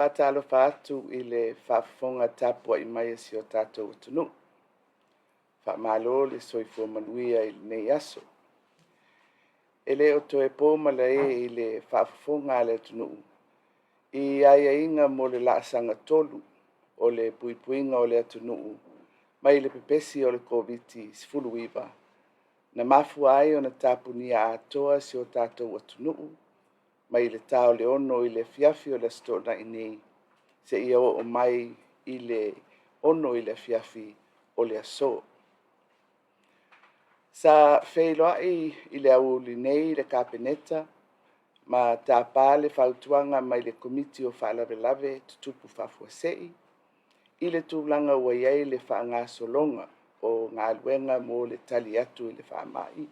Atalofa atu i le whaafonga tapunia mai si o tātou atunu. Mālō le soifua manuia i nei aso. E le o toe pōma la i le whaafonga le atunu. I aia inga mo le laasanga tolu o le puipuinga o le atunu. Mai le pepesi o le COVID sifuluiva. Na mafua ai o na tapunia atoa si o tātou atunu. Mai le tau le ono i le fiafi o le stona i nei. Se ia o mai i le ono i le fiafi o le aso. Sa wheiloa i le auli nei le kapeneta, ma tā pāle whautuanga mai le komiti o whaalawelawe tutupu whafuasei, i le tūlanga ua iei le whaangasolonga o ngā luenga mo le tali atu i le whaamai.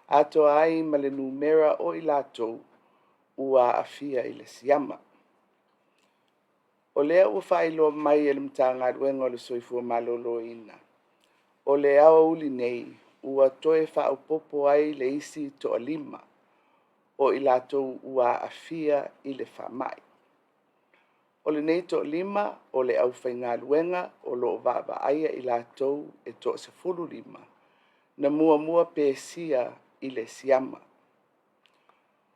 Ato ai ma le numera o i lātou ua afia i le siama. O lea ua whailo mai e le mta ngā luenga o le soifua malolo ina. O le awa uli nei ua toe whaupopo ai le isi toa lima o i lātou ua afia i le whamai. O le nei toa lima o le au whai ngā luenga o lo vava aia i lātou e toa se fulu lima na mua pēsia i le siama.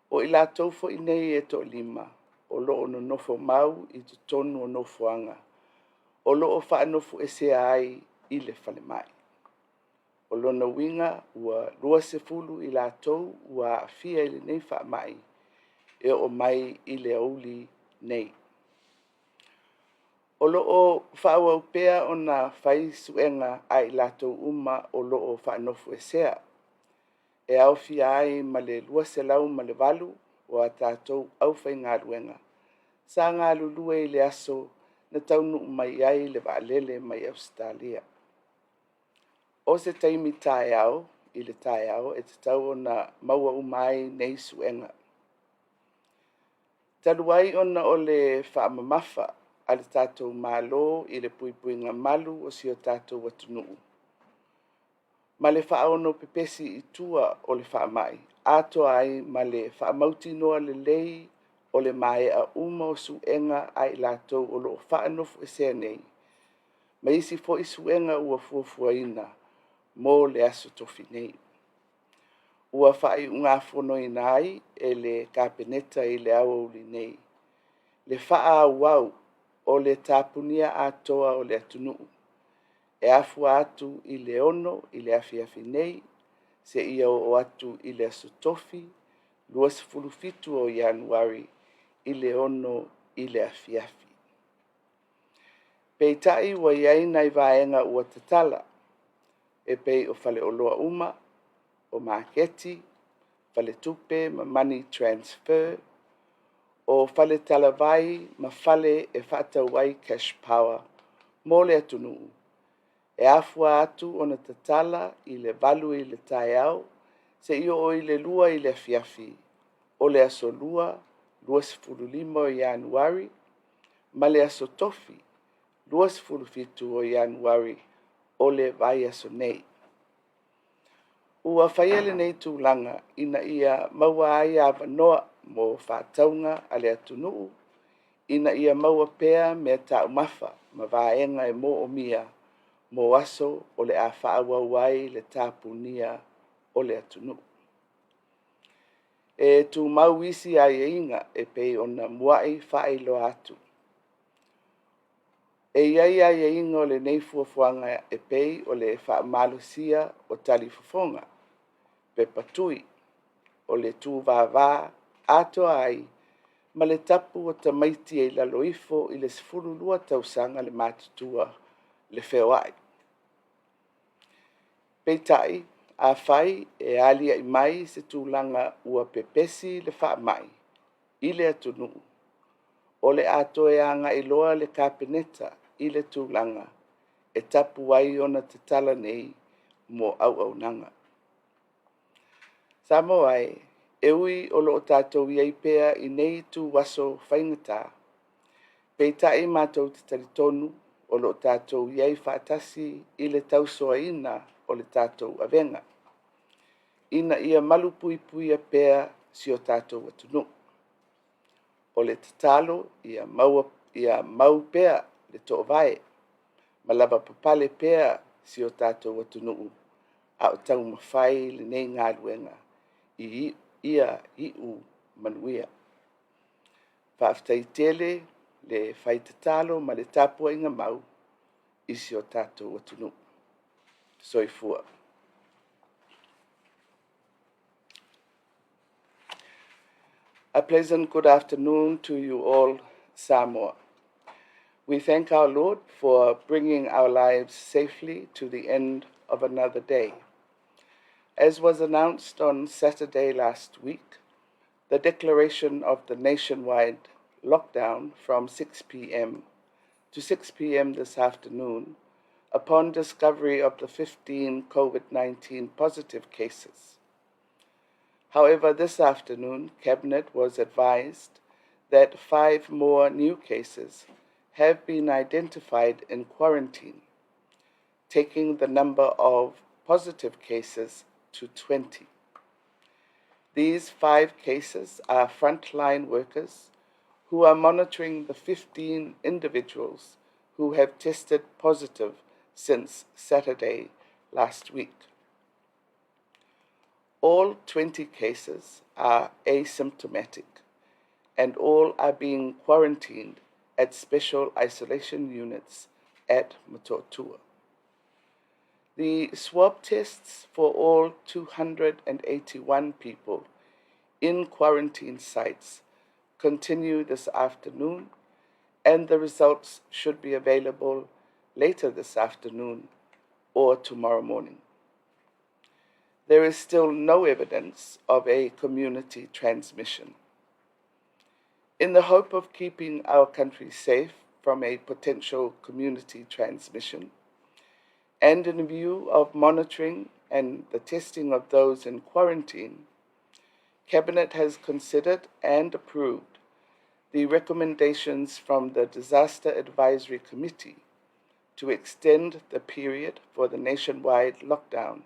O i lātou fo i nei e toa lima o lo no nofo mau i tu tonu o nofo anga. O lo o wha nofo e sea ai i le whale mai. O lona winga ua rua se fulu i lātou ua afia i le nei wha mai e o mai i le auli nei. O lo o wha au pea o na whai suenga ai lātou uma o lo o wha nofo e sea. E au fia ai ma le lua se lau ma le walu o a tātou au whai ngā ruenga. Sa ngā lulua i le aso na taunu mai ai le waalele mai Australia. O se taimi tae au, i le tae au, e te tau o na maua umai nei suenga. Taluai ona o le whaamamafa a le tātou Mālō i le puipuinga malu o si o tātou watunuu. Ma le whaono pepesi i tua o le whaamai, ato ai ma le whaamauti noa le lei o le mae a uma o suenga ai lātou o lo whaanofu e sea nei. Ma isi fo i suenga ua fuafua ina mo le aso tofi nei. Ua whai unga fono ina ai e le kapeneta i le awa uli nei. Le wha wau o le tapunia atoa o le atunuu. E afua atu i le ono i le afiafi nei, se ia o atu i le aso tofi, luas fulufitu o Ianuari i le ono i le afiafi. Peitai ua iai nai vaenga ua tatala, e pei o fale o loa uma, o maketi, fale tupe ma money transfer, o fale talavai ma fale e whaatauai cash power, mo le atunuu. E afua atu o na tatala i le valu i le tae au, se io o i le lua i le afiafi, o le aso lua, luas fululima o Ianuari, ma le aso tofi, luas fulufitu o Ianuari, o le vai aso nei. Ua whaiele nei tūlanga ina ia maua ai a wanoa mo whātaunga a le atunuu, ina ia maua pea mea tau mafa ma vaenga e mo o mia, mo aso o le a whaawawai le tapunia o le atunu. E tu mau isi ai inga e pei o na muai whaelo atu. E iai ai inga o le nei fuafuanga e pei o le whaamalusia o tali fufonga. Pe patui o le tu vava ato ai ma le tapu o tamaiti e laloifo i le sifuru lua tausanga le matutua le feo ai. Peitai, a whai e alia i mai se tūlanga ua pepesi le wha mai, i le atunu. O le ato e anga i loa le kapeneta i le tūlanga, e tapu ai ona te tala nei mo au nanga. Samoa e ui o lo tātou iei pea i nei tu waso whaingata. Peitai mātou te taritonu o lo tātou iei faatasi i le tausoa ina o le tātou avenga. Ina ia malu pui pui a pea si o tātou atunu. o le tatalo ia mau pea le to'ovae, ma lava papale pea si o tātou atunuu, a o tau mawhai le nei ngā luenga, ia iu manuia. Whaaftai tele le whaitatalo ma le tāpua inga mau, isi o tātou atunuu. Soifua. A pleasant good afternoon to you all, Samoa. We thank our Lord for bringing our lives safely to the end of another day. As was announced on Saturday last week, the declaration of the nationwide lockdown from 6 p.m. to 6 p.m. this afternoon upon discovery of the 15 COVID-19 positive cases. However, this afternoon, Cabinet was advised that 5 more new cases have been identified in quarantine, taking the number of positive cases to 20. These 5 cases are frontline workers who are monitoring the 15 individuals who have tested positive since Saturday last week. All 20 cases are asymptomatic, and all are being quarantined at special isolation units at Matotua. The swab tests for all 281 people in quarantine sites continue this afternoon, and the results should be available later this afternoon or tomorrow morning. There is still no evidence of a community transmission. In the hope of keeping our country safe from a potential community transmission, and in view of monitoring and the testing of those in quarantine, Cabinet has considered and approved the recommendations from the Disaster Advisory Committee to extend the period for the nationwide lockdown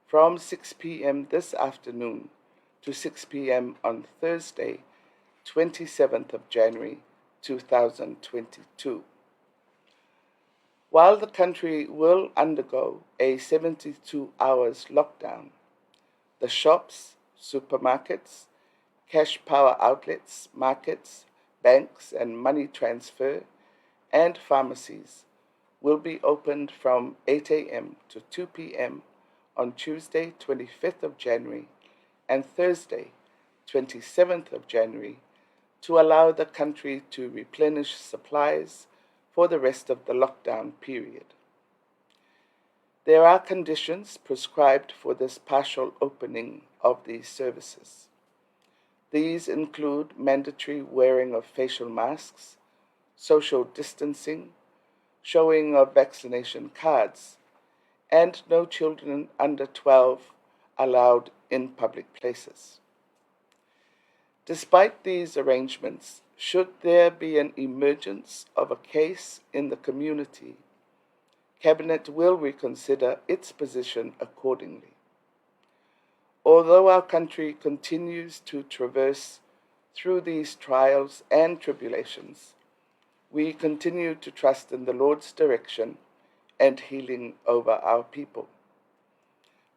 from 6 p.m. this afternoon to 6 p.m. on Thursday, 27th of January, 2022. While the country will undergo a 72 hours lockdown, the shops, supermarkets, cash power outlets, markets, banks and money transfer, and pharmacies will be opened from 8 a.m. to 2 p.m. on Tuesday, 25th of January, and Thursday, 27th of January, to allow the country to replenish supplies for the rest of the lockdown period. There are conditions prescribed for this partial opening of these services. These include mandatory wearing of facial masks, social distancing, showing of vaccination cards, and no children under 12 allowed in public places. Despite these arrangements, should there be an emergence of a case in the community, Cabinet will reconsider its position accordingly. Although our country continues to traverse through these trials and tribulations, we continue to trust in the Lord's direction and healing over our people.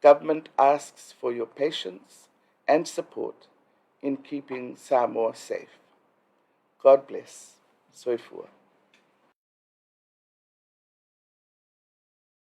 Government asks for your patience and support in keeping Samoa safe. God bless. Soifua.